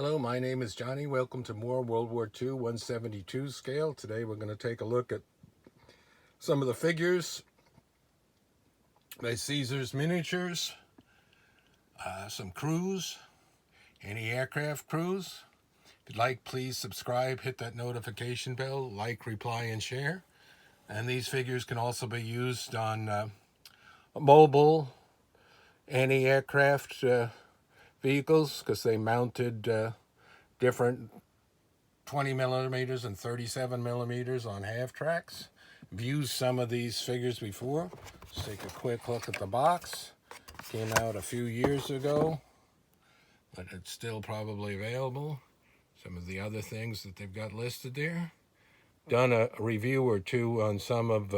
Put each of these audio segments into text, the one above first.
Hello, my name is Johnny. Welcome to more World War II 172 scale. Today we're going to take a look at some of the figures by Caesar's Miniatures, some crews, anti-aircraft crews. If you'd like, please subscribe, hit that notification bell, like, reply, and share. And these figures can also be used on mobile anti-aircraft vehicles because they mounted different 20 millimeters and 37 millimeters on half tracks. I've used some of these figures before. Let's take a quick look at the box. Came out a few years ago, but it's still probably available. Some of the other things that they've got listed there. Done a review or two on some of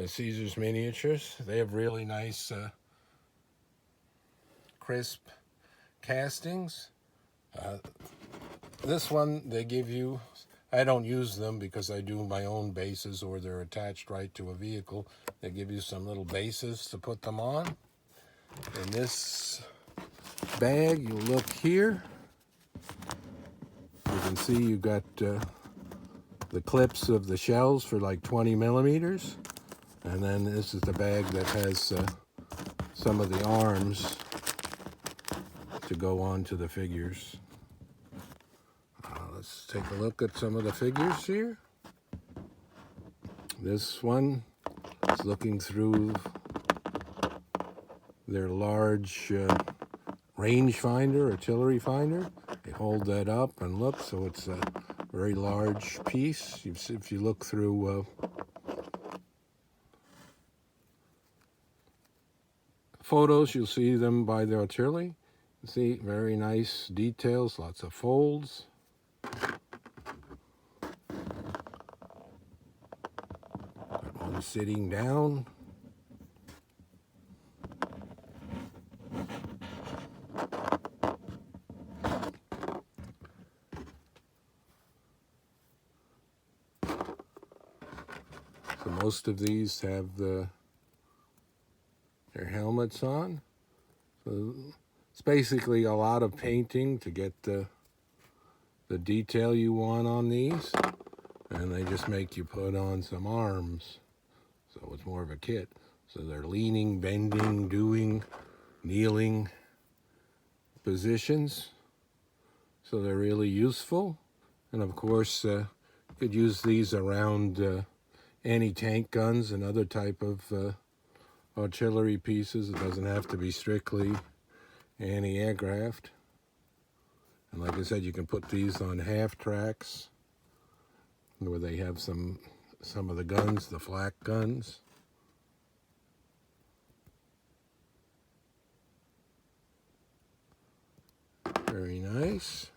Caesar's Miniatures. They have really nice crisp castings. This one they give you, I don't use them because I do my own bases or they're attached right to a vehicle. They give you some little bases to put them on. In this bag, you look here. You can see you've got the clips of the shells for like 20 millimeters. And then this is the bag that has some of the arms to go on to the figures. Let's take a look at some of the figures here. This one is looking through their large range finder, artillery finder. They hold that up and look, so it's a very large piece. If you look through photos, you'll see them by the artillery. You see very nice details, lots of folds. One sitting down. So most of these have their helmets on. So it's basically a lot of painting to get the detail you want on these. And they just make you put on some arms. So it's more of a kit. So they're leaning, bending, doing, kneeling positions. So they're really useful. And of course, you could use these around anti-tank guns and other type of artillery pieces. It doesn't have to be strictly anti-aircraft. And like I said, you can put these on half tracks where they have some of the guns, the flak guns. Very nice.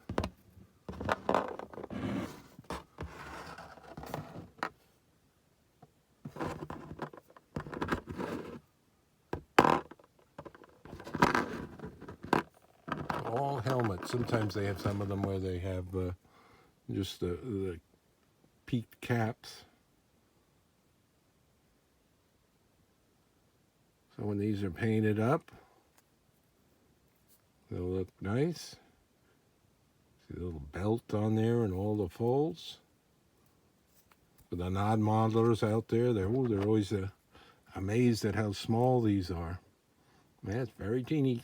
All helmets. Sometimes they have some of them where they have just the peaked caps. So when these are painted up, they'll look nice. See the little belt on there and all the folds. For the non-modelers out there, they're always amazed at how small these are. Man, it's very teeny.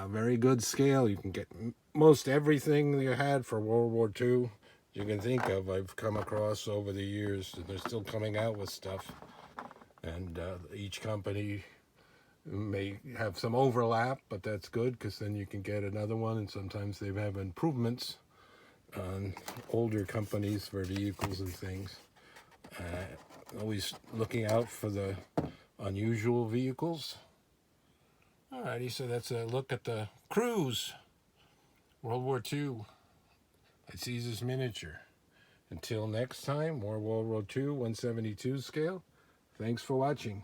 Very good scale. You can get most everything you had for World War II you can think of. I've come across over the years, and they're still coming out with stuff. And each company may have some overlap, but that's good because then you can get another one, and sometimes they have improvements on older companies for vehicles and things. Always looking out for the unusual vehicles. Alrighty, so that's a look at the crews, World War II, at Caesar's Miniature. Until next time, more World War II 172 scale. Thanks for watching.